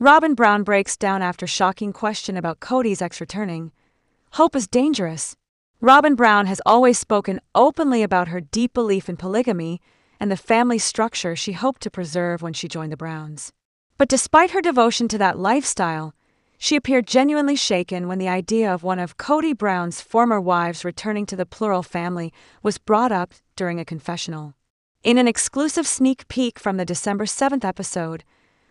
Robyn Brown breaks down after shocking question about Kody's ex returning. Hope is dangerous. Robyn Brown has always spoken openly about her deep belief in polygamy and the family structure she hoped to preserve when she joined the Browns. But despite her devotion to that lifestyle, she appeared genuinely shaken when the idea of one of Kody Brown's former wives returning to the plural family was brought up during a confessional. In an exclusive sneak peek from the December 7th episode,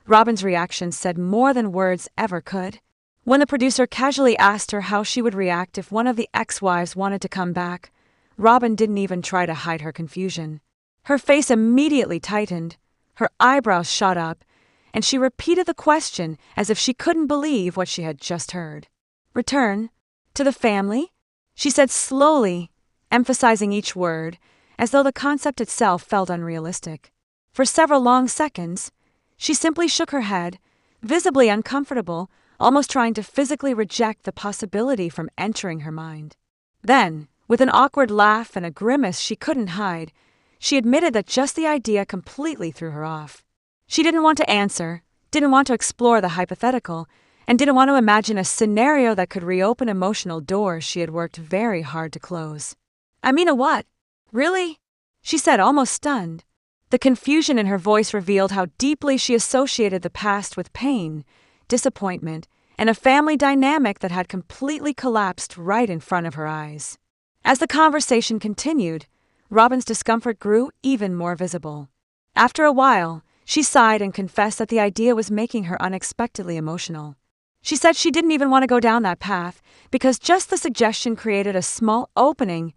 Robyn's reaction said more than words ever could. When the producer casually asked her how she would react if one of the ex-wives wanted to come back, Robyn didn't even try to hide her confusion. Her face immediately tightened, her eyebrows shot up, and she repeated the question as if she couldn't believe what she had just heard. Return? To the family? She said slowly, emphasizing each word, as though the concept itself felt unrealistic. For several long seconds, she simply shook her head, visibly uncomfortable, almost trying to physically reject the possibility from entering her mind. Then, with an awkward laugh and a grimace she couldn't hide, she admitted that just the idea completely threw her off. She didn't want to answer, didn't want to explore the hypothetical, and didn't want to imagine a scenario that could reopen emotional doors she had worked very hard to close. "I mean, a what? Really?" she said, almost stunned. The confusion in her voice revealed how deeply she associated the past with pain, disappointment, and a family dynamic that had completely collapsed right in front of her eyes. As the conversation continued, Robyn's discomfort grew even more visible. After a while, she sighed and confessed that the idea was making her unexpectedly emotional. She said she didn't even want to go down that path because just the suggestion created a small opening,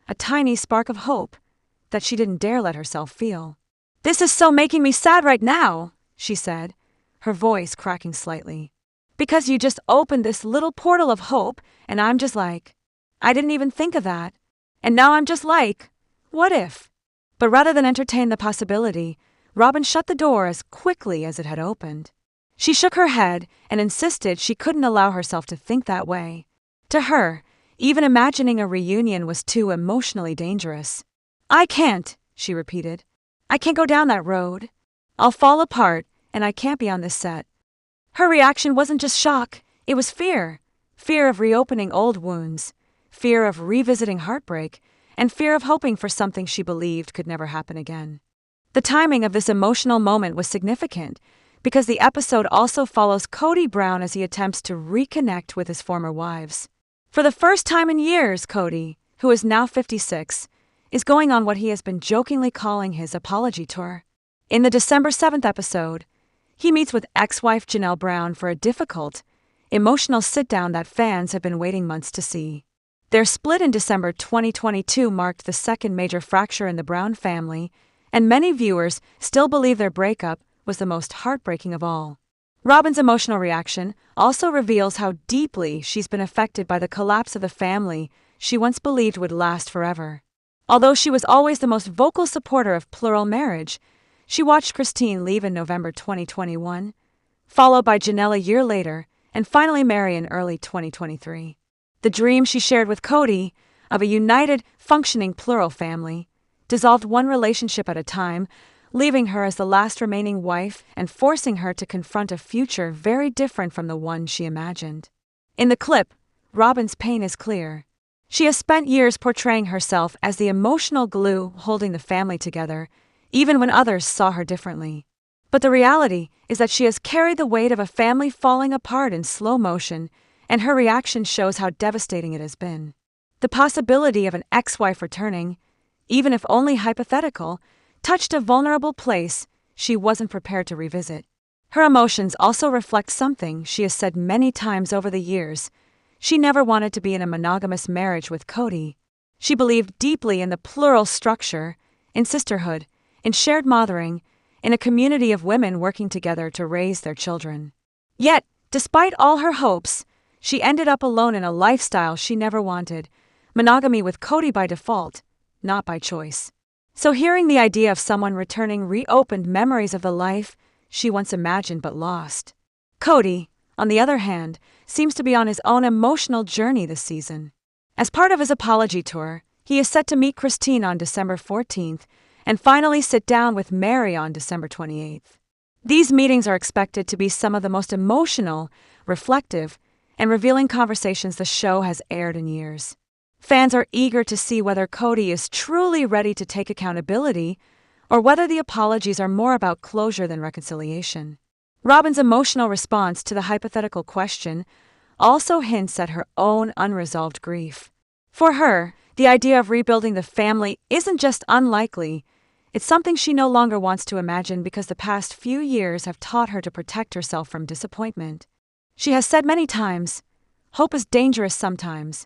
a tiny spark of hope that she didn't dare let herself feel. "This is so making me sad right now," she said, her voice cracking slightly. "Because you just opened this little portal of hope, and I'm just like, I didn't even think of that. And now I'm just like, what if?" But rather than entertain the possibility, Robyn shut the door as quickly as it had opened. She shook her head and insisted she couldn't allow herself to think that way. To her, even imagining a reunion was too emotionally dangerous. "I can't," she repeated. "I can't go down that road. I'll fall apart, and I can't be on this set." Her reaction wasn't just shock, it was fear. Fear of reopening old wounds, fear of revisiting heartbreak, and fear of hoping for something she believed could never happen again. The timing of this emotional moment was significant because the episode also follows Kody Brown as he attempts to reconnect with his former wives. For the first time in years, Kody, who is now 56, is going on what he has been jokingly calling his apology tour. In the December 7th episode, he meets with ex-wife Janelle Brown for a difficult, emotional sit-down that fans have been waiting months to see. Their split in December 2022 marked the second major fracture in the Brown family, and many viewers still believe their breakup was the most heartbreaking of all. Robyn's emotional reaction also reveals how deeply she's been affected by the collapse of the family she once believed would last forever. Although she was always the most vocal supporter of plural marriage, she watched Christine leave in November 2021, followed by Janelle a year later, and finally Meri in early 2023. The dream she shared with Kody of a united, functioning plural family dissolved one relationship at a time, leaving her as the last remaining wife and forcing her to confront a future very different from the one she imagined. In the clip, Robyn's pain is clear. She has spent years portraying herself as the emotional glue holding the family together, even when others saw her differently. But the reality is that she has carried the weight of a family falling apart in slow motion, and her reaction shows how devastating it has been. The possibility of an ex-wife returning, even if only hypothetical, touched a vulnerable place she wasn't prepared to revisit. Her emotions also reflect something she has said many times over the years. She never wanted to be in a monogamous marriage with Kody. She believed deeply in the plural structure, in sisterhood, in shared mothering, in a community of women working together to raise their children. Yet, despite all her hopes, she ended up alone in a lifestyle she never wanted, monogamy with Kody by default, not by choice. So hearing the idea of someone returning reopened memories of the life she once imagined but lost. Kody, on the other hand, seems to be on his own emotional journey this season. As part of his apology tour, he is set to meet Christine on December 14th and finally sit down with Meri on December 28th. These meetings are expected to be some of the most emotional, reflective, and revealing conversations the show has aired in years. Fans are eager to see whether Kody is truly ready to take accountability or whether the apologies are more about closure than reconciliation. Robyn's emotional response to the hypothetical question also hints at her own unresolved grief. For her, the idea of rebuilding the family isn't just unlikely, it's something she no longer wants to imagine because the past few years have taught her to protect herself from disappointment. She has said many times, "Hope is dangerous sometimes,"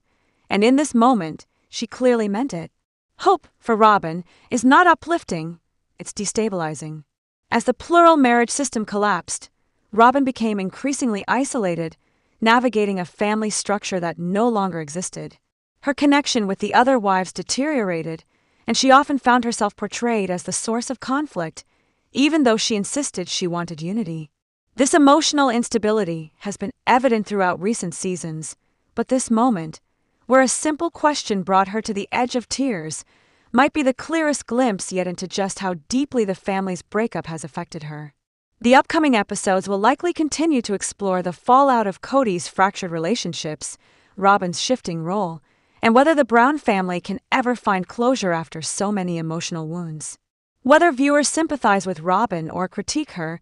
and in this moment, she clearly meant it. Hope, for Robyn, is not uplifting, it's destabilizing. As the plural marriage system collapsed, Robyn became increasingly isolated, navigating a family structure that no longer existed. Her connection with the other wives deteriorated, and she often found herself portrayed as the source of conflict, even though she insisted she wanted unity. This emotional instability has been evident throughout recent seasons, but this moment, where a simple question brought her to the edge of tears, might be the clearest glimpse yet into just how deeply the family's breakup has affected her. The upcoming episodes will likely continue to explore the fallout of Kody's fractured relationships, Robyn's shifting role, and whether the Brown family can ever find closure after so many emotional wounds. Whether viewers sympathize with Robyn or critique her,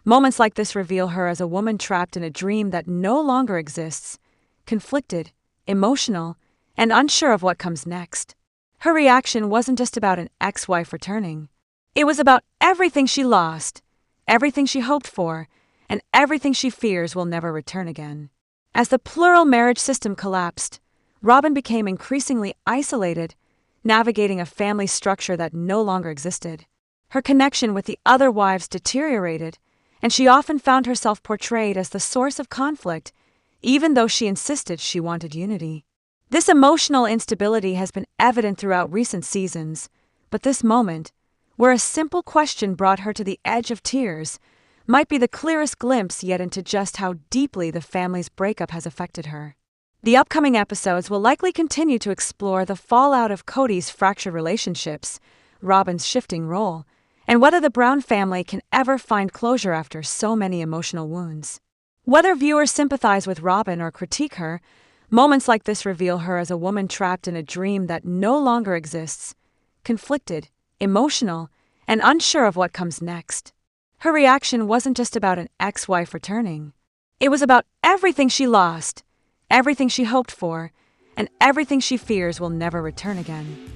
moments like this reveal her as a woman trapped in a dream that no longer exists, conflicted, emotional, and unsure of what comes next. Her reaction wasn't just about an ex-wife returning. It was about everything she lost, everything she hoped for, and everything she fears will never return again. As the plural marriage system collapsed, Robyn became increasingly isolated, navigating a family structure that no longer existed. Her connection with the other wives deteriorated, and she often found herself portrayed as the source of conflict, even though she insisted she wanted unity. This emotional instability has been evident throughout recent seasons, but this moment, where a simple question brought her to the edge of tears, might be the clearest glimpse yet into just how deeply the family's breakup has affected her. The upcoming episodes will likely continue to explore the fallout of Kody's fractured relationships, Robyn's shifting role, and whether the Brown family can ever find closure after so many emotional wounds. Whether viewers sympathize with Robyn or critique her, moments like this reveal her as a woman trapped in a dream that no longer exists, conflicted, emotional, and unsure of what comes next. Her reaction wasn't just about an ex-wife returning. It was about everything she lost, everything she hoped for, and everything she fears will never return again.